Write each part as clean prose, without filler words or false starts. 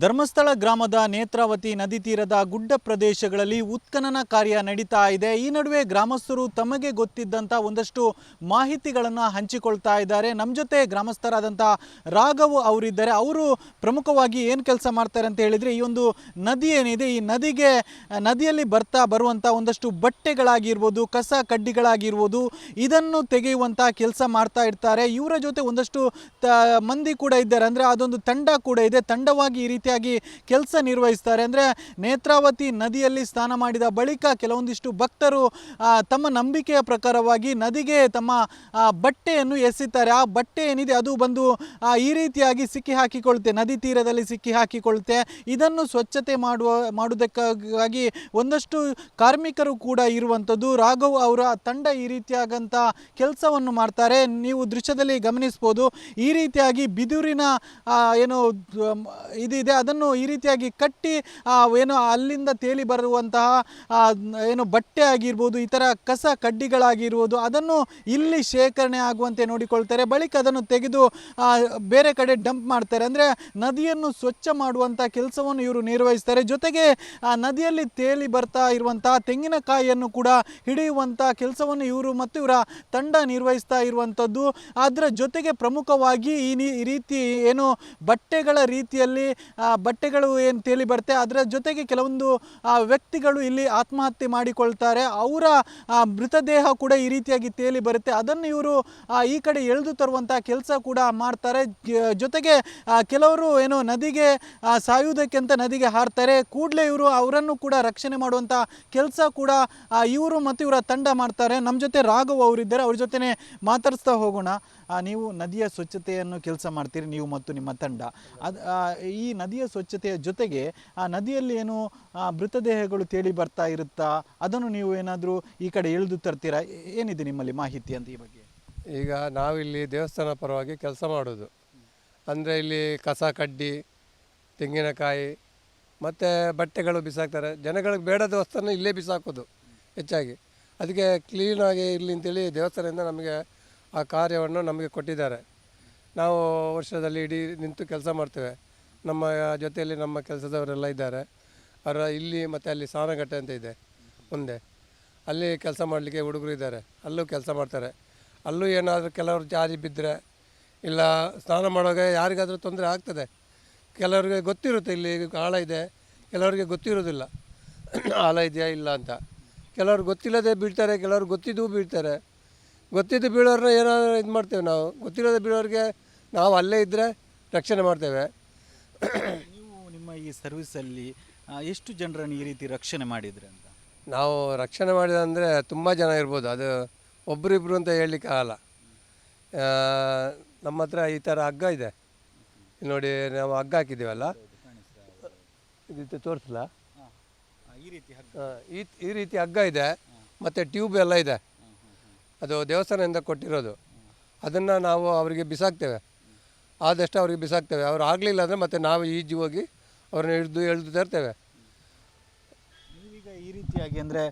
ಧರ್ಮಸ್ಥಳ ಗ್ರಾಮದ ನೇತ್ರಾವತಿ ನದಿ ತೀರದ ಗುಡ್ಡ ಪ್ರದೇಶಗಳಲ್ಲಿ ಉತ್ಖನನ ಕಾರ್ಯ ನಡೀತಾ ಇದೆ. ಈ ನಡುವೆ ಗ್ರಾಮಸ್ಥರು ತಮಗೆ ಗೊತ್ತಿದ್ದಂಥ ಒಂದಷ್ಟು ಮಾಹಿತಿಗಳನ್ನು ಹಂಚಿಕೊಳ್ತಾ ಇದ್ದಾರೆ. ನಮ್ಮ ಜೊತೆ ಗ್ರಾಮಸ್ಥರಾದಂಥ ರಾಘವ್ ಅವರಿದ್ದಾರೆ. ಅವರು ಪ್ರಮುಖವಾಗಿ ಏನು ಕೆಲಸ ಮಾಡ್ತಾರೆ ಅಂತ ಹೇಳಿದರೆ, ಈ ಒಂದು ನದಿ ಏನಿದೆ, ಈ ನದಿಯಲ್ಲಿ ಬರುವಂಥ ಒಂದಷ್ಟು ಬಟ್ಟೆಗಳಾಗಿರ್ಬೋದು, ಕಸ ಕಡ್ಡಿಗಳಾಗಿರ್ಬೋದು, ಇದನ್ನು ತೆಗೆಯುವಂಥ ಕೆಲಸ ಮಾಡ್ತಾ ಇರ್ತಾರೆ. ಇವರ ಜೊತೆ ಒಂದಷ್ಟು ಮಂದಿ ಕೂಡ ಇದ್ದಾರೆ. ಅಂದರೆ ಅದೊಂದು ತಂಡ ಕೂಡ ಇದೆ. ತಂಡವಾಗಿ ಈ ರೀತಿಯಾಗಿ ಕೆಲಸ ನಿರ್ವಹಿಸ್ತಾರೆ. ಅಂದರೆ ನೇತ್ರಾವತಿ ನದಿಯಲ್ಲಿ ಸ್ನಾನ ಮಾಡಿದ ಬಳಿಕ ಕೆಲವೊಂದಿಷ್ಟು ಭಕ್ತರು ತಮ್ಮ ನಂಬಿಕೆಯ ಪ್ರಕಾರವಾಗಿ ನದಿಗೆ ತಮ್ಮ ಬಟ್ಟೆಯನ್ನು ಎಸೆಯುತ್ತಾರೆ. ಆ ಬಟ್ಟೆ ಏನಿದೆ ಅದು ಬಂದು ಈ ರೀತಿಯಾಗಿ ಸಿಕ್ಕಿ ಹಾಕಿಕೊಳ್ಳುತ್ತೆ, ನದಿ ತೀರದಲ್ಲಿ ಸಿಕ್ಕಿ ಹಾಕಿಕೊಳ್ಳುತ್ತೆ. ಇದನ್ನು ಸ್ವಚ್ಛತೆ ಮಾಡುವುದಕ್ಕಾಗಿ ಒಂದಷ್ಟು ಕಾರ್ಮಿಕರು ಕೂಡ ಇರುವಂಥದ್ದು. ರಾಘವ್ ಅವರ ತಂಡ ಈ ರೀತಿಯಾಗಂಥ ಕೆಲಸವನ್ನು ಮಾಡ್ತಾರೆ. ನೀವು ದೃಶ್ಯದಲ್ಲಿ ಗಮನಿಸ್ಬೋದು. ಈ ರೀತಿಯಾಗಿ ಬಿದುರಿನ ಏನು ಇದಿದೆ ಅದನ್ನು ಈ ರೀತಿಯಾಗಿ ಕಟ್ಟಿ ಏನು ಅಲ್ಲಿಂದ ತೇಲಿ ಬರುವಂತಹ ಏನು ಬಟ್ಟೆ ಆಗಿರ್ಬೋದು, ಈ ಥರ ಕಸ ಕಡ್ಡಿಗಳಾಗಿರ್ಬೋದು, ಅದನ್ನು ಇಲ್ಲಿ ಶೇಖರಣೆ ಆಗುವಂತೆ ನೋಡಿಕೊಳ್ತಾರೆ. ಬಳಿಕ ಅದನ್ನು ತೆಗೆದು ಬೇರೆ ಕಡೆ ಡಂಪ್ ಮಾಡ್ತಾರೆ. ಅಂದರೆ ನದಿಯನ್ನು ಸ್ವಚ್ಛ ಮಾಡುವಂಥ ಕೆಲಸವನ್ನು ಇವರು ನಿರ್ವಹಿಸ್ತಾರೆ. ಜೊತೆಗೆ ನದಿಯಲ್ಲಿ ತೇಲಿ ಬರ್ತಾ ಇರುವಂತಹ ತೆಂಗಿನಕಾಯಿಯನ್ನು ಕೂಡ ಹಿಡಿಯುವಂಥ ಕೆಲಸವನ್ನು ಇವರು ಮತ್ತು ಇವರ ತಂಡ ನಿರ್ವಹಿಸ್ತಾ ಇರುವಂಥದ್ದು. ಅದರ ಜೊತೆಗೆ ಪ್ರಮುಖವಾಗಿ ಈ ರೀತಿ ಏನು ಬಟ್ಟೆಗಳ ರೀತಿಯಲ್ಲಿ ಬಟ್ಟೆಗಳು ಏನು ತೇಲಿ ಬರುತ್ತೆ, ಅದರ ಜೊತೆಗೆ ಕೆಲವೊಂದು ವ್ಯಕ್ತಿಗಳು ಇಲ್ಲಿ ಆತ್ಮಹತ್ಯೆ ಮಾಡಿಕೊಳ್ತಾರೆ. ಅವರ ಮೃತದೇಹ ಕೂಡ ಈ ರೀತಿಯಾಗಿ ತೇಲಿ ಬರುತ್ತೆ. ಅದನ್ನು ಇವರು ಈ ಕಡೆ ಎಳೆದು ತರುವಂಥ ಕೆಲಸ ಕೂಡ ಮಾಡ್ತಾರೆ. ಜೊತೆಗೆ ಕೆಲವರು ಏನು ನದಿಗೆ ಸಾಯುವುದಕ್ಕೆ ಅಂತ ನದಿಗೆ ಹಾರ್ತಾರೆ. ಕೂಡಲೇ ಇವರು ಅವರನ್ನು ಕೂಡ ರಕ್ಷಣೆ ಮಾಡುವಂಥ ಕೆಲಸ ಕೂಡ ಇವರು ಮತ್ತು ಇವರ ತಂಡ ಮಾಡ್ತಾರೆ. ನಮ್ಮ ಜೊತೆ ರಾಘವ್ ಅವರಿದ್ದಾರೆ, ಅವ್ರ ಜೊತೆನೇ ಮಾತಾಡಿಸ್ತಾ ಹೋಗೋಣ. ನೀವು ನದಿಯ ಸ್ವಚ್ಛತೆಯನ್ನು ಕೆಲಸ ಮಾಡ್ತೀರಿ, ನೀವು ಮತ್ತು ನಿಮ್ಮ ತಂಡ. ಈ ನದಿಯ ಸ್ವಚ್ಛತೆಯ ಜೊತೆಗೆ ಆ ನದಿಯಲ್ಲಿ ಏನು ಮೃತದೇಹಗಳು ತೇಲಿ ಬರ್ತಾ ಇರುತ್ತಾ, ಅದನ್ನು ನೀವು ಏನಾದರೂ ಈ ಕಡೆ ಎಳೆದು ತರ್ತೀರಾ? ಏನಿದೆ ನಿಮ್ಮಲ್ಲಿ ಮಾಹಿತಿ ಅಂತ ಈ ಬಗ್ಗೆ? ಈಗ ನಾವಿಲ್ಲಿ ದೇವಸ್ಥಾನ ಪರವಾಗಿ ಕೆಲಸ ಮಾಡೋದು. ಅಂದರೆ ಇಲ್ಲಿ ಕಸ ಕಡ್ಡಿ, ತೆಂಗಿನಕಾಯಿ ಮತ್ತು ಬಟ್ಟೆಗಳು ಬಿಸಾಕ್ತಾರೆ. ಜನಗಳಿಗೆ ಬೇಡದ ವಸ್ತುವನ್ನು ಇಲ್ಲೇ ಬಿಸಾಕೋದು ಹೆಚ್ಚಾಗಿ. ಅದಕ್ಕೆ ಕ್ಲೀನಾಗಿ ಇರಲಿ ಅಂತೇಳಿ ದೇವಸ್ಥಾನದಿಂದ ನಮಗೆ ಆ ಕಾರ್ಯವನ್ನು ನಮಗೆ ಕೊಟ್ಟಿದ್ದಾರೆ. ನಾವು ವರ್ಷದಲ್ಲಿ ಇಡೀ ನಿಂತು ಕೆಲಸ ಮಾಡ್ತೇವೆ. ನಮ್ಮ ಜೊತೆಯಲ್ಲಿ ನಮ್ಮ ಕೆಲಸದವರೆಲ್ಲ ಇದ್ದಾರೆ. ಅವರ ಇಲ್ಲಿ ಮತ್ತು ಅಲ್ಲಿ ಸ್ನಾನಗಟ್ಟೆ ಅಂತ ಇದೆ ಮುಂದೆ, ಅಲ್ಲಿ ಕೆಲಸ ಮಾಡಲಿಕ್ಕೆ ಹುಡುಗರು ಇದ್ದಾರೆ, ಅಲ್ಲೂ ಕೆಲಸ ಮಾಡ್ತಾರೆ. ಅಲ್ಲೂ ಏನಾದರೂ ಕೆಲವರು ಜಾರಿ ಬಿದ್ದರೆ ಇಲ್ಲ ಸ್ನಾನ ಮಾಡುವಾಗ ಯಾರಿಗಾದರೂ ತೊಂದರೆ ಆಗ್ತದೆ. ಕೆಲವರಿಗೆ ಗೊತ್ತಿರುತ್ತೆ ಇಲ್ಲಿ ಆಳ ಇದೆ, ಕೆಲವರಿಗೆ ಗೊತ್ತಿರೋದಿಲ್ಲ ಆಳ ಇದೆಯಾ ಇಲ್ಲ ಅಂತ. ಕೆಲವರು ಗೊತ್ತಿಲ್ಲದೆ ಬೀಳ್ತಾರೆ, ಕೆಲವರು ಗೊತ್ತಿದ್ದು ಬೀಳ್ತಾರೆ. ಗೊತ್ತಿದ್ದು ಬೀಳೋರನ್ನ ಏನಾದರೂ ಇದು ಮಾಡ್ತೇವೆ ನಾವು. ಗೊತ್ತಿಲ್ಲದೆ ಬೀಳೋರಿಗೆ ನಾವು ಅಲ್ಲೇ ಇದ್ದರೆ ರಕ್ಷಣೆ ಮಾಡ್ತೇವೆ. ನೀವು ನಿಮ್ಮ ಈ ಸರ್ವಿಸಲ್ಲಿ ಎಷ್ಟು ಜನರನ್ನು ಈ ರೀತಿ ರಕ್ಷಣೆ ಮಾಡಿದ್ರಿ ಅಂತ? ನಾವು ರಕ್ಷಣೆ ಮಾಡಿದಂದರೆ ತುಂಬ ಜನ ಇರ್ಬೋದು. ಅದು ಒಬ್ಬರಿಬ್ಬರು ಅಂತ ಹೇಳಲಿಕ್ಕೆ ಆಗಲ್ಲ. ನಮ್ಮ ಹತ್ರ ಈ ಥರ ಹಗ್ಗ ಇದೆ ನೋಡಿ, ನಾವು ಹಗ್ಗ ಹಾಕಿದ್ದೀವಲ್ಲ, ಇದು ತೋರಿಸಲ್ಲ, ಈ ರೀತಿ ಹಗ್ಗ ಇದೆ ಮತ್ತು ಟ್ಯೂಬ್ ಎಲ್ಲ ಇದೆ. ಅದು ದೇವಸ್ಥಾನದಿಂದ ಕೊಟ್ಟಿರೋದು. ಅದನ್ನು ನಾವು ಅವರಿಗೆ ಬಿಸಾಕ್ತೇವೆ, ಆದಷ್ಟು ಅವ್ರಿಗೆ ಬಿಸಾಕ್ತೇವೆ. ಅವ್ರು ಆಗಲಿಲ್ಲ ಅಂದರೆ ಮತ್ತೆ ನಾವು ಈಜು ಹೋಗಿ ಅವ್ರನ್ನ ಎಳೆದು ತರ್ತೇವೆ. ನೀವೀಗ ಈ ರೀತಿಯಾಗಿ ಅಂದರೆ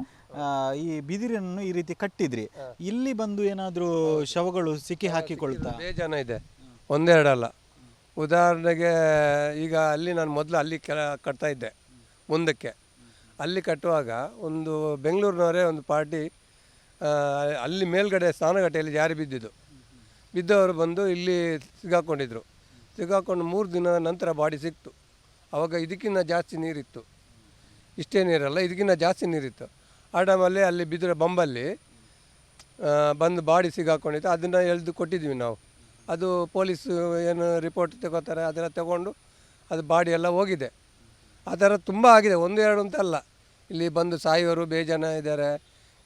ಈ ಬಿದಿರನ್ನು ಈ ರೀತಿ ಕಟ್ಟಿದ್ರಿ, ಇಲ್ಲಿ ಬಂದು ಏನಾದರೂ ಶವಗಳು ಸಿಕ್ಕಿ ಹಾಕಿಕೊಳ್ತಾ? ಬೇಜಾನ ಇದೆ, ಒಂದೆರಡಲ್ಲ. ಉದಾಹರಣೆಗೆ ಈಗ ಅಲ್ಲಿ ನಾನು ಮೊದಲು ಅಲ್ಲಿ ಕಟ್ತಾ ಇದ್ದೆ ಮುಂದಕ್ಕೆ. ಅಲ್ಲಿ ಕಟ್ಟುವಾಗ ಒಂದು ಬೆಂಗಳೂರಿನವರೇ ಒಂದು ಪಾರ್ಟಿ ಅಲ್ಲಿ ಮೇಲ್ಗಡೆ ಸ್ನಾನಗಟ್ಟೆಯಲ್ಲಿ ಜಾರಿ ಬಿದ್ದವರು ಬಂದು ಇಲ್ಲಿ ಸಿಗಾಕೊಂಡಿದ್ರು. ಸಿಗಾಕೊಂಡು 3 ದಿನ ನಂತರ ಬಾಡಿ ಸಿಕ್ತು. ಆವಾಗ ಇದಕ್ಕಿಂತ ಜಾಸ್ತಿ ನೀರಿತ್ತು, ಇಷ್ಟೇ ನೀರಲ್ಲ, ಇದಕ್ಕಿಂತ ಜಾಸ್ತಿ ನೀರಿತ್ತು. ಆ ಟೈಮಲ್ಲಿ ಅಲ್ಲಿ ಬಿದ್ದರೆ ಬಂಬಲ್ಲಿ ಬಂದು ಬಾಡಿ ಸಿಗಾಕೊಂಡಿತ್ತು. ಅದನ್ನು ಎಳೆದು ಕೊಟ್ಟಿದ್ವಿ ನಾವು. ಅದು ಪೊಲೀಸ್ ಏನು ರಿಪೋರ್ಟ್ ತಗೋತಾರೆ ಅದೆಲ್ಲ ತಗೊಂಡು ಅದು ಬಾಡಿ ಎಲ್ಲ ಹೋಗಿದೆ. ಆ ಥರ ತುಂಬ ಆಗಿದೆ, 1-2 ಅಂತ ಅಲ್ಲ. ಇಲ್ಲಿ ಬಂದು ಸಾಯೋರು ಬೇಜಾನ ಇದ್ದಾರೆ.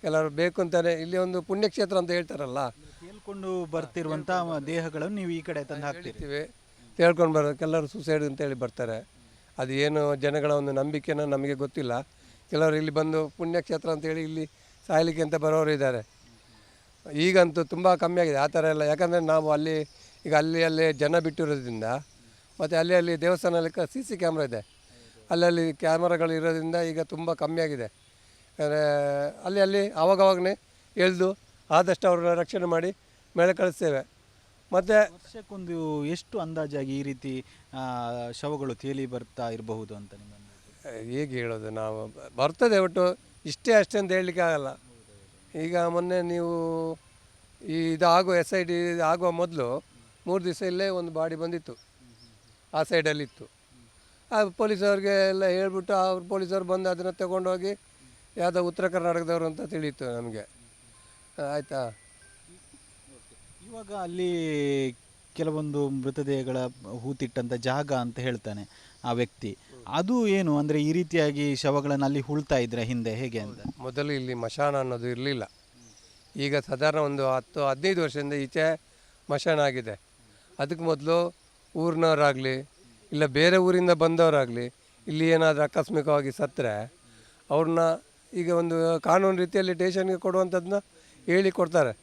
ಕೆಲವರು ಬೇಕು ಅಂತಾನೆ, ಇಲ್ಲಿ ಒಂದು ಪುಣ್ಯಕ್ಷೇತ್ರ ಅಂತ ಹೇಳ್ತಾರಲ್ಲ, ಹೇಳ್ಕೊಂಡು ಬರ್ತಿರುವಂಥ ದೇಹಗಳನ್ನು ನೀವು ಈ ಕಡೆ ತಂದು ಹಾಕ್ತೀವಿ. ಹೇಳ್ಕೊಂಡು ಬರೋದು. ಕೆಲವರು ಸೂಸೈಡ್ ಅಂತೇಳಿ ಬರ್ತಾರೆ. ಅದು ಏನು ಜನಗಳ ಒಂದು ನಂಬಿಕೆನ ನಮಗೆ ಗೊತ್ತಿಲ್ಲ. ಕೆಲವರು ಇಲ್ಲಿ ಬಂದು ಪುಣ್ಯಕ್ಷೇತ್ರ ಅಂತೇಳಿ ಇಲ್ಲಿ ಸಾಯಲಿಕ್ಕೆ ಅಂತ ಬರೋರು ಇದ್ದಾರೆ. ಈಗಂತೂ ತುಂಬ ಕಮ್ಮಿ ಆಗಿದೆ ಆ ಥರ ಎಲ್ಲ. ಯಾಕಂದರೆ ನಾವು ಈಗ ಅಲ್ಲಿ ಜನ ಬಿಟ್ಟಿರೋದ್ರಿಂದ, ಮತ್ತು ಅಲ್ಲಿ ದೇವಸ್ಥಾನದಲ್ಲಿ CC ಕ್ಯಾಮ್ರಾ ಇದೆ, ಅಲ್ಲಿ ಕ್ಯಾಮರಾಗಳು ಇರೋದ್ರಿಂದ ಈಗ ತುಂಬ ಕಮ್ಮಿ ಆಗಿದೆ. ಅಂದರೆ ಅಲ್ಲಿ ಆವಾಗವಾಗನೇ ಎಳೆದು ಆದಷ್ಟು ಅವ್ರನ್ನ ರಕ್ಷಣೆ ಮಾಡಿ ಮೇಲೆ ಕಳಿಸ್ತೇವೆ. ಮತ್ತು ವರ್ಷಕ್ಕೊಂದು ಎಷ್ಟು ಅಂದಾಜಾಗಿ ಈ ರೀತಿ ಶವಗಳು ತೇಲಿ ಬರ್ತಾ ಇರಬಹುದು ಅಂತ ನಿಮ್ಮ ಅಂದಾಜು? ಹೇಗೆ ಹೇಳೋದು, ನಾವು ಬರ್ತದೆ ಒಟ್ಟು ಇಷ್ಟೇ ಅಷ್ಟೇ ಅಂತ ಹೇಳಲಿಕ್ಕೆ ಆಗಲ್ಲ. ಈಗ ಮೊನ್ನೆ ನೀವು ಇದು ಆಗುವ SIT ಆಗುವ ಮೊದಲು 3 ದಿವಸ ಇಲ್ಲೇ ಒಂದು ಬಾಡಿ ಬಂದಿತ್ತು, ಆ ಸೈಡಲ್ಲಿತ್ತು. ಆ ಪೊಲೀಸವ್ರಿಗೆ ಎಲ್ಲ ಹೇಳ್ಬಿಟ್ಟು ಅವ್ರು ಪೊಲೀಸರು ಬಂದು ಅದನ್ನು ತಗೊಂಡೋಗಿ ಯಾವುದೋ ಉತ್ತರ ಕರ್ನಾಟಕದವರು ಅಂತ ತಿಳಿಯಿತು ನಮಗೆ. ಆಯಿತಾ. ಇವಾಗ ಅಲ್ಲಿ ಕೆಲವೊಂದು ಮೃತದೇಹಗಳ ಹೂತಿಟ್ಟಂಥ ಜಾಗ ಅಂತ ಹೇಳ್ತಾನೆ ಆ ವ್ಯಕ್ತಿ, ಅದು ಏನು ಅಂದರೆ ಈ ರೀತಿಯಾಗಿ ಶವಗಳನ್ನು ಅಲ್ಲಿ ಹೂಳ್ತಾ ಇದ್ರೆ ಹಿಂದೆ ಹೇಗೆ ಅಂತ? ಮೊದಲು ಇಲ್ಲಿ ಮಶಾನ ಅನ್ನೋದು ಇರಲಿಲ್ಲ. ಈಗ ಸಾಧಾರಣ ಒಂದು 10-15 ವರ್ಷದಿಂದ ಈಚೆ ಮಶಾನ ಆಗಿದೆ. ಅದಕ್ಕೆ ಮೊದಲು ಊರಿನವರಾಗಲಿ ಇಲ್ಲ ಬೇರೆ ಊರಿಂದ ಬಂದವರಾಗಲಿ ಇಲ್ಲಿ ಏನಾದರೂ ಆಕಸ್ಮಿಕವಾಗಿ ಸತ್ತರೆ ಅವ್ರನ್ನ ಈಗ ಒಂದು ಕಾನೂನು ರೀತಿಯಲ್ಲಿ ಸ್ಟೇಷನ್ಗೆ ಕೊಡುವಂಥದ್ದನ್ನ ಹೇಳಿ ಕೊಡ್ತಾರೆ.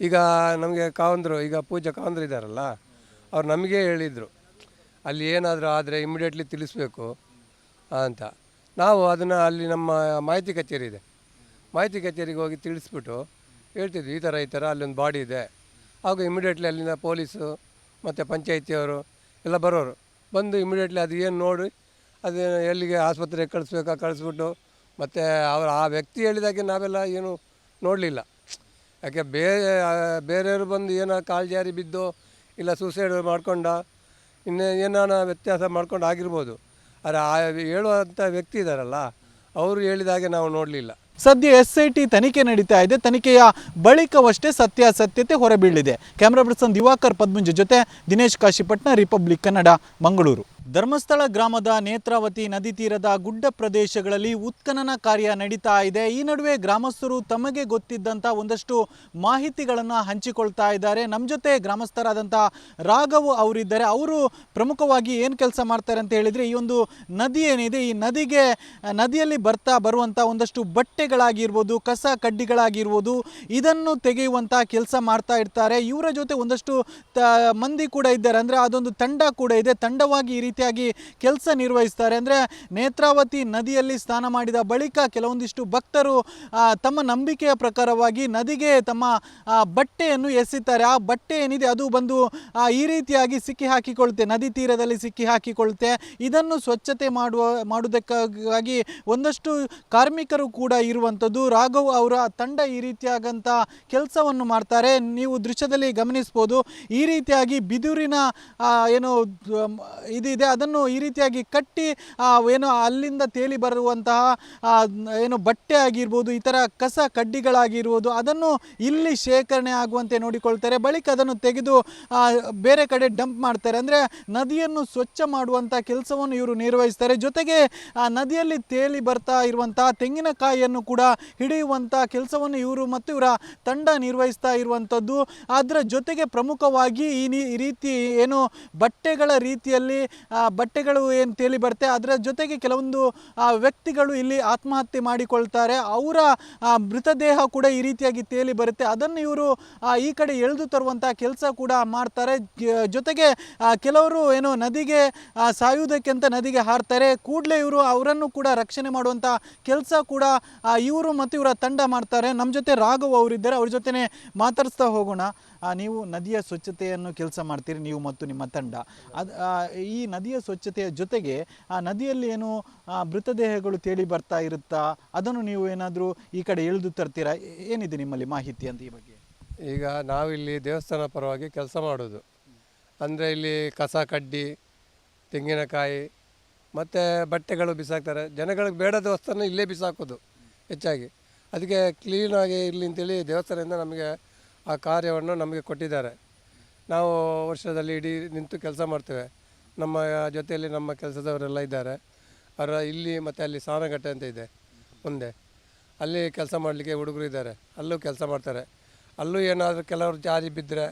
ಈಗ ನಮಗೆ ಕಾವಂದರು, ಈಗ ಪೂಜಾ ಕಾವಂದರು ಇದ್ದಾರಲ್ಲ, ಅವ್ರು ನಮಗೆ ಹೇಳಿದರು ಅಲ್ಲಿ ಏನಾದರೂ ಆದರೆ ಇಮಿಡಿಯೇಟ್ಲಿ ತಿಳಿಸ್ಬೇಕು ಅಂತ. ನಾವು ಅದನ್ನು ಅಲ್ಲಿ ನಮ್ಮ ಮಾಹಿತಿ ಕಚೇರಿ ಇದೆ, ಮಾಹಿತಿ ಕಚೇರಿಗೆ ಹೋಗಿ ತಿಳಿಸ್ಬಿಟ್ಟು ಹೇಳ್ತಿದ್ವಿ ಈ ಥರ ಅಲ್ಲೊಂದು ಬಾಡಿ ಇದೆ. ಆಗ ಇಮಿಡಿಯೇಟ್ಲಿ ಅಲ್ಲಿಂದ ಪೊಲೀಸು ಮತ್ತು ಪಂಚಾಯಿತಿಯವರು ಎಲ್ಲ ಬರೋರು ಬಂದು ಇಮಿಡಿಯೇಟ್ಲಿ ಅದು ಏನು ನೋಡಿ ಅದು ಎಲ್ಲಿಗೆ ಆಸ್ಪತ್ರೆಗೆ ಕಳಿಸ್ಬಿಟ್ಟು ಮತ್ತು ಆ ವ್ಯಕ್ತಿ ಹೇಳಿದಾಗೆ ನಾವೆಲ್ಲ ಏನು ನೋಡಲಿಲ್ಲ. ಯಾಕೆ ಬೇರೆಯವರು ಬಂದು ಏನೋ ಕಾಲು ಜಾರಿ ಬಿದ್ದು ಇಲ್ಲ ಸೂಸೈಡ್ ಮಾಡ್ಕೊಂಡ ಇನ್ನೇ ಏನಾನ ವ್ಯತ್ಯಾಸ ಮಾಡ್ಕೊಂಡು ಆಗಿರ್ಬೋದು. ಆದರೆ ಆ ಹೇಳುವಂಥ ವ್ಯಕ್ತಿ ಇದ್ದಾರಲ್ಲ ಅವರು ಹೇಳಿದಾಗೆ ನಾವು ನೋಡಲಿಲ್ಲ. ಸದ್ಯ SIT ತನಿಖೆ ನಡೀತಾ ಇದೆ. ತನಿಖೆಯ ಬಳಿಕವಷ್ಟೇ ಸತ್ಯಾಸತ್ಯತೆ ಹೊರಬೀಳಿದೆ. ಕ್ಯಾಮ್ರಾ ಪರ್ಸನ್ ದಿವಾಕರ್ ಪದ್ಮಂಜು ಜೊತೆ ದಿನೇಶ್ ಕಾಶಿಪಟ್ನ, ರಿಪಬ್ಲಿಕ್ ಕನ್ನಡ, ಮಂಗಳೂರು. ಧರ್ಮಸ್ಥಳ ಗ್ರಾಮದ ನೇತ್ರಾವತಿ ನದಿ ತೀರದ ಗುಡ್ಡ ಪ್ರದೇಶಗಳಲ್ಲಿ ಉತ್ಖನನ ಕಾರ್ಯ ನಡೀತಾ ಇದೆ. ಈ ನಡುವೆ ಗ್ರಾಮಸ್ಥರು ತಮಗೆ ಗೊತ್ತಿದ್ದಂಥ ಒಂದಷ್ಟು ಮಾಹಿತಿಗಳನ್ನು ಹಂಚಿಕೊಳ್ತಾ ಇದ್ದಾರೆ. ನಮ್ಮ ಜೊತೆ ಗ್ರಾಮಸ್ಥರಾದಂಥ ರಾಘವ್ ಅವರಿದ್ದಾರೆ. ಅವರು ಪ್ರಮುಖವಾಗಿ ಏನು ಕೆಲಸ ಮಾಡ್ತಾರೆ ಅಂತ ಹೇಳಿದರೆ, ಈ ಒಂದು ನದಿ ಏನಿದೆ, ಈ ನದಿಯಲ್ಲಿ ಬರುವಂಥ ಒಂದಷ್ಟು ಬಟ್ಟೆಗಳಾಗಿರ್ಬೋದು, ಕಸ ಕಡ್ಡಿಗಳಾಗಿರ್ಬೋದು, ಇದನ್ನು ತೆಗೆಯುವಂಥ ಕೆಲಸ ಮಾಡ್ತಾ ಇರ್ತಾರೆ. ಇವರ ಜೊತೆ ಒಂದಷ್ಟು ಮಂದಿ ಕೂಡ ಇದ್ದಾರೆ, ಅಂದರೆ ಅದೊಂದು ತಂಡ ಕೂಡ ಇದೆ. ತಂಡವಾಗಿ ಈ ರೀತಿಯಾಗಿ ಕೆಲಸ ನಿರ್ವಹಿಸ್ತಾರೆ. ಅಂದರೆ ನೇತ್ರಾವತಿ ನದಿಯಲ್ಲಿ ಸ್ನಾನ ಮಾಡಿದ ಬಳಿಕ ಕೆಲವೊಂದಿಷ್ಟು ಭಕ್ತರು ತಮ್ಮ ನಂಬಿಕೆಯ ಪ್ರಕಾರವಾಗಿ ನದಿಗೆ ತಮ್ಮ ಬಟ್ಟೆಯನ್ನು ಎಸೆಯುತ್ತಾರೆ. ಆ ಬಟ್ಟೆ ಏನಿದೆ ಅದು ಬಂದು ಈ ರೀತಿಯಾಗಿ ಸಿಕ್ಕಿ ಹಾಕಿಕೊಳ್ಳುತ್ತೆ, ನದಿ ತೀರದಲ್ಲಿ ಸಿಕ್ಕಿ ಹಾಕಿಕೊಳ್ಳುತ್ತೆ. ಇದನ್ನು ಸ್ವಚ್ಛತೆ ಮಾಡುವುದಕ್ಕಾಗಿ ಒಂದಷ್ಟು ಕಾರ್ಮಿಕರು ಕೂಡ ಇರುವಂಥದ್ದು. ರಾಘವ್ ಅವರ ತಂಡ ಈ ರೀತಿಯಾಗಂಥ ಕೆಲಸವನ್ನು ಮಾಡ್ತಾರೆ. ನೀವು ದೃಶ್ಯದಲ್ಲಿ ಗಮನಿಸ್ಬೋದು, ಈ ರೀತಿಯಾಗಿ ಬಿದುರಿನ ಏನು ಇದಿದೆ ಅದನ್ನು ಈ ರೀತಿಯಾಗಿ ಕಟ್ಟಿ ಏನು ಅಲ್ಲಿಂದ ತೇಲಿ ಬರುವಂತಹ ಏನು ಬಟ್ಟೆ ಆಗಿರ್ಬೋದು, ಈ ಥರ ಕಸ ಕಡ್ಡಿಗಳಾಗಿರ್ಬೋದು, ಅದನ್ನು ಇಲ್ಲಿ ಶೇಖರಣೆ ಆಗುವಂತೆ ನೋಡಿಕೊಳ್ತಾರೆ. ಬಳಿಕ ಅದನ್ನು ತೆಗೆದು ಬೇರೆ ಕಡೆ ಡಂಪ್ ಮಾಡ್ತಾರೆ. ಅಂದರೆ ನದಿಯನ್ನು ಸ್ವಚ್ಛ ಮಾಡುವಂಥ ಕೆಲಸವನ್ನು ಇವರು ನಿರ್ವಹಿಸ್ತಾರೆ. ಜೊತೆಗೆ ನದಿಯಲ್ಲಿ ತೇಲಿ ಬರ್ತಾ ಇರುವಂತಹ ತೆಂಗಿನಕಾಯಿಯನ್ನು ಕೂಡ ಹಿಡಿಯುವಂಥ ಕೆಲಸವನ್ನು ಇವರು ಮತ್ತು ಇವರ ತಂಡ ನಿರ್ವಹಿಸ್ತಾ ಇರುವಂಥದ್ದು. ಅದರ ಜೊತೆಗೆ ಪ್ರಮುಖವಾಗಿ ಈ ರೀತಿ ಏನು ಬಟ್ಟೆಗಳ ರೀತಿಯಲ್ಲಿ ಬಟ್ಟೆಗಳು ಏನು ತೇಲಿ ಬರುತ್ತೆ, ಅದರ ಜೊತೆಗೆ ಕೆಲವೊಂದು ವ್ಯಕ್ತಿಗಳು ಇಲ್ಲಿ ಆತ್ಮಹತ್ಯೆ ಮಾಡಿಕೊಳ್ತಾರೆ. ಅವರ ಮೃತದೇಹ ಕೂಡ ಈ ರೀತಿಯಾಗಿ ತೇಲಿ ಬರುತ್ತೆ. ಅದನ್ನು ಇವರು ಈ ಕಡೆ ಎಳೆದು ತರುವಂಥ ಕೆಲಸ ಕೂಡ ಮಾಡ್ತಾರೆ. ಜೊತೆಗೆ ಕೆಲವರು ಏನು ನದಿಗೆ ಸಾಯುವುದಕ್ಕೆ ಅಂತ ನದಿಗೆ ಹಾರ್ತಾರೆ. ಕೂಡಲೇ ಇವರು ಅವರನ್ನು ಕೂಡ ರಕ್ಷಣೆ ಮಾಡುವಂಥ ಕೆಲಸ ಕೂಡ ಇವರು ಮತ್ತು ಇವರ ತಂಡ ಮಾಡ್ತಾರೆ. ನಮ್ಮ ಜೊತೆ ರಾಘವ್ ಅವರಿದ್ದಾರೆ, ಅವ್ರ ಜೊತೆನೇ ಮಾತಾಡಿಸ್ತಾ ಹೋಗೋಣ. ನೀವು ನದಿಯ ಸ್ವಚ್ಛತೆಯನ್ನು ಕೆಲಸ ಮಾಡ್ತೀರಿ, ನೀವು ಮತ್ತು ನಿಮ್ಮ ತಂಡ. ಈ ನದಿಯ ಸ್ವಚ್ಛತೆಯ ಜೊತೆಗೆ ಆ ನದಿಯಲ್ಲಿ ಏನು ಮೃತದೇಹಗಳು ತೇಲಿ ಬರ್ತಾ ಇರುತ್ತಾ, ಅದನ್ನು ನೀವು ಏನಾದರೂ ಈ ಕಡೆ ಎಳೆದು ತರ್ತೀರಾ? ಏನಿದೆ ನಿಮ್ಮಲ್ಲಿ ಮಾಹಿತಿ ಅಂತ ಈ ಬಗ್ಗೆ? ಈಗ ನಾವಿಲ್ಲಿ ದೇವಸ್ಥಾನ ಪರವಾಗಿ ಕೆಲಸ ಮಾಡೋದು. ಅಂದರೆ ಇಲ್ಲಿ ಕಸ ಕಡ್ಡಿ, ತೆಂಗಿನಕಾಯಿ ಮತ್ತು ಬಟ್ಟೆಗಳು ಬಿಸಾಕ್ತಾರೆ. ಜನಗಳಿಗೆ ಬೇಡದ ವಸ್ತುವನ್ನು ಇಲ್ಲೇ ಬಿಸಾಕೋದು ಹೆಚ್ಚಾಗಿ. ಅದಕ್ಕೆ ಕ್ಲೀನಾಗಿ ಇರಲಿ ಅಂತೇಳಿ ದೇವಸ್ಥಾನದಿಂದ ನಮಗೆ ಆ ಕಾರ್ಯವನ್ನು ನಮಗೆ ಕೊಟ್ಟಿದ್ದಾರೆ. ನಾವು ವರ್ಷದಲ್ಲಿ ಇಡೀ ನಿಂತು ಕೆಲಸ ಮಾಡ್ತೇವೆ. ನಮ್ಮ ಜೊತೆಯಲ್ಲಿ ನಮ್ಮ ಕೆಲಸದವರೆಲ್ಲ ಇದ್ದಾರೆ. ಅವರ ಇಲ್ಲಿ ಮತ್ತು ಅಲ್ಲಿ ಸ್ನಾನಗಟ್ಟೆ ಅಂತ ಇದೆ ಮುಂದೆ, ಅಲ್ಲಿ ಕೆಲಸ ಮಾಡಲಿಕ್ಕೆ ಹುಡುಗರು ಇದ್ದಾರೆ, ಅಲ್ಲೂ ಕೆಲಸ ಮಾಡ್ತಾರೆ. ಅಲ್ಲೂ ಏನಾದರೂ ಕೆಲವರು ಜಾರಿ ಬಿದ್ದರೆ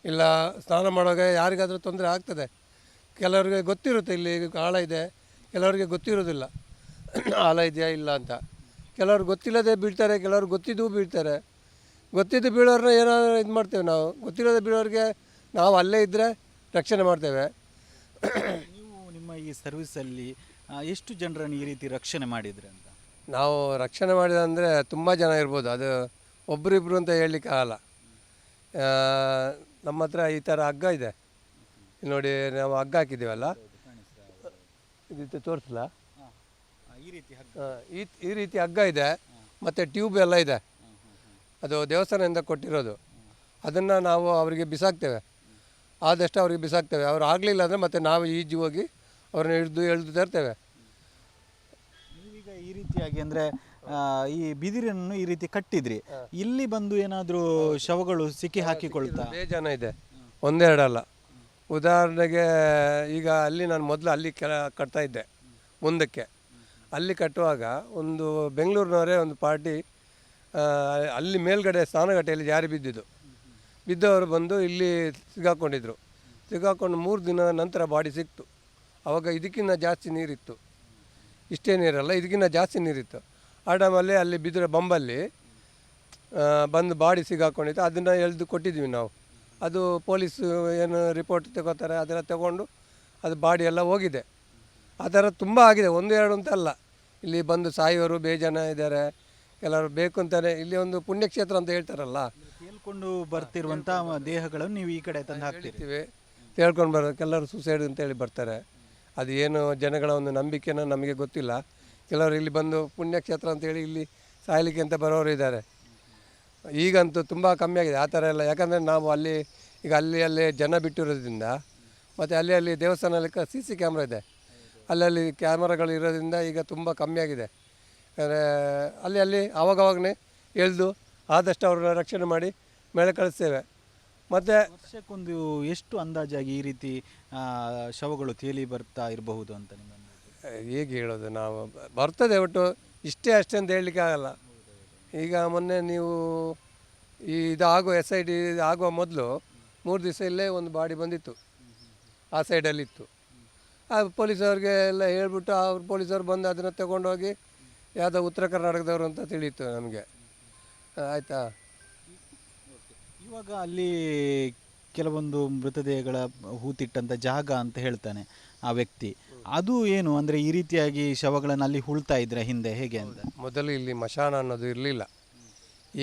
ಇಲ್ಲ ಸ್ನಾನ ಮಾಡುವಾಗ ಯಾರಿಗಾದರೂ ತೊಂದರೆ ಆಗ್ತದೆ. ಕೆಲವರಿಗೆ ಗೊತ್ತಿರುತ್ತೆ ಇಲ್ಲಿ ಆಳ ಇದೆ, ಕೆಲವರಿಗೆ ಗೊತ್ತಿರೋದಿಲ್ಲ ಆಳ ಇದೆಯಾ ಇಲ್ಲ ಅಂತ. ಕೆಲವರು ಗೊತ್ತಿಲ್ಲದೆ ಬೀಳ್ತಾರೆ, ಕೆಲವರು ಗೊತ್ತಿದ್ದು ಬೀಳ್ತಾರೆ. ಗೊತ್ತಿದ್ದು ಬೀಳೋರನ್ನ ಏನಾದರೂ ಇದು ಮಾಡ್ತೇವೆ ನಾವು. ಗೊತ್ತಿಲ್ಲದೆ ಬೀಳೋರಿಗೆ ನಾವು ಅಲ್ಲೇ ಇದ್ದರೆ ರಕ್ಷಣೆ ಮಾಡ್ತೇವೆ. ನೀವು ನಿಮ್ಮ ಈ ಸರ್ವಿಸಲ್ಲಿ ಎಷ್ಟು ಜನರನ್ನು ಈ ರೀತಿ ರಕ್ಷಣೆ ಮಾಡಿದ್ರಿ ಅಂತ? ನಾವು ರಕ್ಷಣೆ ಮಾಡಿದಂದರೆ ತುಂಬ ಜನ ಇರ್ಬೋದು, ಅದು ಒಬ್ಬರಿಬ್ಬರು ಅಂತ ಹೇಳಲಿಕ್ಕೆ ಆಗಲ್ಲ. ನಮ್ಮ ಹತ್ರ ಈ ಥರ ಹಗ್ಗ ಇದೆ. ಇಲ್ಲಿ ನೋಡಿ, ನಾವು ಹಗ್ಗ ಹಾಕಿದ್ದೀವಲ್ಲ, ಇದು ತೋರಿಸಲ್ಲ, ಈ ರೀತಿ ಹಗ್ಗ ಇದೆ ಮತ್ತು ಟ್ಯೂಬ್ ಎಲ್ಲ ಇದೆ. ಅದು ದೇವಸ್ಥಾನದಿಂದ ಕೊಟ್ಟಿರೋದು. ಅದನ್ನು ನಾವು ಅವರಿಗೆ ಬಿಸಾಕ್ತೇವೆ, ಆದಷ್ಟು ಅವ್ರಿಗೆ ಬಿಸಾಕ್ತೇವೆ. ಅವ್ರು ಆಗಲಿಲ್ಲ ಅಂದರೆ ಮತ್ತೆ ನಾವು ಈಜು ಹೋಗಿ ಅವ್ರನ್ನ ಎಳೆದು ತರ್ತೇವೆ. ನೀವೀಗ ಈ ರೀತಿಯಾಗಿ ಅಂದರೆ ಈ ಬಿದಿರನ್ನು ಈ ರೀತಿ ಕಟ್ಟಿದ್ರಿ, ಇಲ್ಲಿ ಬಂದು ಏನಾದರೂ ಶವಗಳು ಸಿಕ್ಕಿ ಹಾಕಿಕೊಳ್ತಾ? ಬೇಜಾನ ಇದೆ, ಒಂದೆರಡಲ್ಲ. ಉದಾಹರಣೆಗೆ ಈಗ ಅಲ್ಲಿ ನಾನು ಮೊದಲು ಅಲ್ಲಿ ಕಟ್ತಾ ಇದ್ದೆ ಮುಂದಕ್ಕೆ. ಅಲ್ಲಿ ಕಟ್ಟುವಾಗ ಒಂದು ಬೆಂಗಳೂರಿನವರೇ ಒಂದು ಪಾರ್ಟಿ ಅಲ್ಲಿ ಮೇಲ್ಗಡೆ ಸ್ನಾನಗಟ್ಟೆಯಲ್ಲಿ ಜಾರಿ ಬಿದ್ದವರು ಬಂದು ಇಲ್ಲಿ ಸಿಗಾಕೊಂಡಿದ್ರು. ಸಿಗಾಕೊಂಡು 3 ದಿನ ನಂತರ ಬಾಡಿ ಸಿಕ್ತು. ಆವಾಗ ಇದಕ್ಕಿಂತ ಜಾಸ್ತಿ ನೀರಿತ್ತು, ಇಷ್ಟೇ ನೀರಲ್ಲ, ಇದಕ್ಕಿಂತ ಜಾಸ್ತಿ ನೀರಿತ್ತು. ಆ ಟೈಮಲ್ಲಿ ಅಲ್ಲಿ ಬಿದ್ದಿರೋ ಬಂಬಲ್ಲಿ ಬಂದು ಬಾಡಿ ಸಿಗಾಕೊಂಡಿತ್ತು. ಅದನ್ನು ಎಳೆದು ಕೊಟ್ಟಿದ್ವಿ ನಾವು. ಅದು ಪೊಲೀಸ್ ಏನು ರಿಪೋರ್ಟ್ ತಗೋತಾರೆ ಅದೆಲ್ಲ ತಗೊಂಡು ಅದು ಬಾಡಿ ಎಲ್ಲ ಹೋಗಿದೆ. ಆ ಥರ ತುಂಬ ಆಗಿದೆ, 1-2 ಅಂತ ಅಲ್ಲ. ಇಲ್ಲಿ ಬಂದು ಸಾಯೋರು ಬೇಜಾನ ಇದ್ದಾರೆ. ಕೆಲವರು ಬೇಕು ಅಂತಾನೆ, ಇಲ್ಲಿ ಒಂದು ಪುಣ್ಯಕ್ಷೇತ್ರ ಅಂತ ಹೇಳ್ತಾರಲ್ಲ, ಹೇಳ್ಕೊಂಡು ಬರ್ತಿರುವಂಥ ದೇಹಗಳನ್ನು ನೀವು ಈ ಕಡೆ ತಂದು ಹಾಕ್ತೀವಿ. ಹೇಳ್ಕೊಂಡು ಬರೋದು. ಕೆಲವರು ಸೂಸೈಡ್ ಅಂತೇಳಿ ಬರ್ತಾರೆ. ಅದು ಏನು ಜನಗಳ ಒಂದು ನಂಬಿಕೆನೋ ನಮಗೆ ಗೊತ್ತಿಲ್ಲ. ಕೆಲವರು ಇಲ್ಲಿ ಬಂದು ಪುಣ್ಯಕ್ಷೇತ್ರ ಅಂತೇಳಿ ಇಲ್ಲಿ ಸಾಯಲಿಕ್ಕೆ ಅಂತ ಬರೋರು ಇದ್ದಾರೆ. ಈಗಂತೂ ತುಂಬ ಕಮ್ಮಿ ಆಗಿದೆ ಆ ಥರ ಎಲ್ಲ. ಯಾಕಂದರೆ ನಾವು ಈಗ ಅಲ್ಲಿ ಜನ ಬಿಟ್ಟಿರೋದ್ರಿಂದ, ಮತ್ತು ಅಲ್ಲಿ ದೇವಸ್ಥಾನದಲ್ಲಿ CC ಕ್ಯಾಮ್ರಾ ಇದೆ. ಅಲ್ಲಿ ಕ್ಯಾಮ್ರಾಗಳು ಇರೋದ್ರಿಂದ ಈಗ ತುಂಬ ಕಮ್ಮಿ ಆಗಿದೆ. ಅಲ್ಲಿ ಆವಾಗವಾಗನೇ ಎಳೆದು ಆದಷ್ಟು ಅವ್ರನ್ನ ರಕ್ಷಣೆ ಮಾಡಿ ಮೇಲೆ ಕಳಿಸ್ತೇವೆ. ಮತ್ತು ವರ್ಷಕ್ಕೊಂದು ಎಷ್ಟು ಅಂದಾಜಾಗಿ ಈ ರೀತಿ ಶವಗಳು ತೇಲಿ ಬರ್ತಾ ಇರಬಹುದು ಅಂತ ನಿಮ್ಮ? ಹೇಗೆ ಹೇಳೋದು, ನಾವು ಬರ್ತದೆ, ಒಟ್ಟು ಇಷ್ಟೇ ಅಷ್ಟೇ ಅಂತ ಹೇಳಲಿಕ್ಕೆ ಆಗಲ್ಲ. ಈಗ ಮೊನ್ನೆ ನೀವು ಇದು ಆಗೋ SIT ಆಗುವ ಮೊದಲು 3 ದಿವಸ ಇಲ್ಲೇ ಒಂದು ಬಾಡಿ ಬಂದಿತ್ತು, ಆ ಸೈಡಲ್ಲಿತ್ತು. ಆ ಪೊಲೀಸವ್ರಿಗೆ ಎಲ್ಲ ಹೇಳ್ಬಿಟ್ಟು ಅವ್ರು ಪೊಲೀಸವ್ರು ಬಂದು ಅದನ್ನು ತಗೊಂಡೋಗಿ ಯಾವುದೋ ಉತ್ತರ ಕರ್ನಾಟಕದವರು ಅಂತ ತಿಳಿಯಿತು ನಮಗೆ. ಆಯಿತಾ. ಇವಾಗ ಅಲ್ಲಿ ಕೆಲವೊಂದು ಮೃತದೇಹಗಳ ಹೂತಿಟ್ಟಂಥ ಜಾಗ ಅಂತ ಹೇಳ್ತಾನೆ ಆ ವ್ಯಕ್ತಿ, ಅದು ಏನು ಅಂದರೆ ಈ ರೀತಿಯಾಗಿ ಶವಗಳನ್ನು ಅಲ್ಲಿ ಹೂಳ್ತಾ ಇದ್ರೆ ಹಿಂದೆ ಹೇಗೆ ಅಂತ? ಮೊದಲು ಇಲ್ಲಿ ಮಶಾನ ಅನ್ನೋದು ಇರಲಿಲ್ಲ.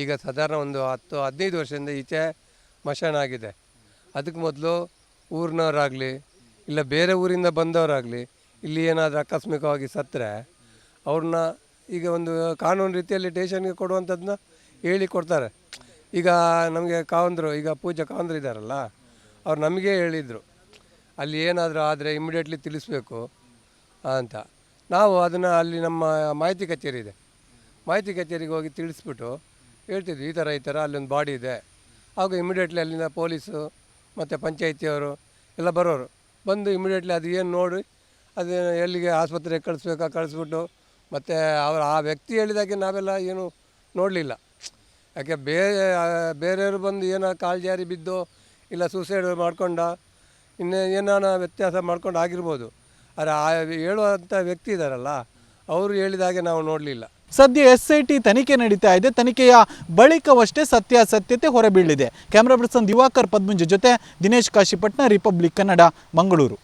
ಈಗ ಸಾಧಾರಣ ಒಂದು 10-15 ವರ್ಷದಿಂದ ಈಚೆ ಮಶಾನ ಆಗಿದೆ. ಅದಕ್ಕೆ ಮೊದಲು ಊರಿನವರಾಗಲಿ ಇಲ್ಲ ಬೇರೆ ಊರಿಂದ ಬಂದವರಾಗಲಿ ಇಲ್ಲಿ ಏನಾದರೂ ಆಕಸ್ಮಿಕವಾಗಿ ಸತ್ತರೆ ಅವ್ರನ್ನ ಈಗ ಒಂದು ಕಾನೂನು ರೀತಿಯಲ್ಲಿ ಸ್ಟೇಷನ್ಗೆ ಕೊಡುವಂಥದ್ದನ್ನ ಹೇಳಿ ಕೊಡ್ತಾರೆ. ಈಗ ನಮಗೆ ಕಾವಂದರು, ಈಗ ಪೂಜಾ ಕಾವಂದರು ಇದ್ದಾರಲ್ಲ, ಅವ್ರು ನಮಗೆ ಹೇಳಿದರು ಅಲ್ಲಿ ಏನಾದರೂ ಆದರೆ ಇಮಿಡಿಯೇಟ್ಲಿ ತಿಳಿಸ್ಬೇಕು ಅಂತ. ನಾವು ಅದನ್ನು ಅಲ್ಲಿ ನಮ್ಮ ಮಾಹಿತಿ ಕಚೇರಿ ಇದೆ, ಮಾಹಿತಿ ಕಚೇರಿಗೆ ಹೋಗಿ ತಿಳಿಸ್ಬಿಟ್ಟು ಹೇಳ್ತಿದ್ವಿ, ಈ ಥರ ಅಲ್ಲೊಂದು ಬಾಡಿ ಇದೆ. ಆಗ ಇಮಿಡಿಯೇಟ್ಲಿ ಅಲ್ಲಿಂದ ಪೊಲೀಸು ಮತ್ತು ಪಂಚಾಯಿತಿಯವರು ಎಲ್ಲ ಬರೋರು ಬಂದು ಇಮಿಡಿಯೇಟ್ಲಿ ಅದು ಏನು ನೋಡಿ ಅದು ಎಲ್ಲಿಗೆ ಆಸ್ಪತ್ರೆಗೆ ಕಳಿಸ್ಬಿಟ್ಟು ಮತ್ತು ಆ ವ್ಯಕ್ತಿ ಹೇಳಿದಾಗೆ ನಾವೆಲ್ಲ ಏನು ನೋಡಲಿಲ್ಲ. ಯಾಕೆ ಬೇರೆಯವರು ಬಂದು ಏನೋ ಕಾಲು ಜಾರಿ ಬಿದ್ದು ಇಲ್ಲ ಸೂಸೈಡ್ ಮಾಡ್ಕೊಂಡ ಏನಾನ ವ್ಯತ್ಯಾಸ ಮಾಡ್ಕೊಂಡು ಆಗಿರ್ಬೋದು. ಆದರೆ ಆ ಹೇಳುವಂಥ ವ್ಯಕ್ತಿ ಇದ್ದಾರಲ್ಲ, ಅವರು ಹೇಳಿದಾಗೆ ನಾವು ನೋಡಲಿಲ್ಲ. ಸದ್ಯ SIT ತನಿಖೆ ನಡೀತಾ ಇದೆ. ತನಿಖೆಯ ಬಳಿಕವಷ್ಟೇ ಸತ್ಯಾಸತ್ಯತೆ ಹೊರಬೀಳಿದೆ. ಕ್ಯಾಮ್ರಾ ಪರ್ಸನ್ ದಿವಾಕರ್ ಪದ್ಮಂಜ ಜೊತೆ ದಿನೇಶ್ ಕಾಶಿಪಟ್ನ, ರಿಪಬ್ಲಿಕ್ ಕನ್ನಡ, ಮಂಗಳೂರು.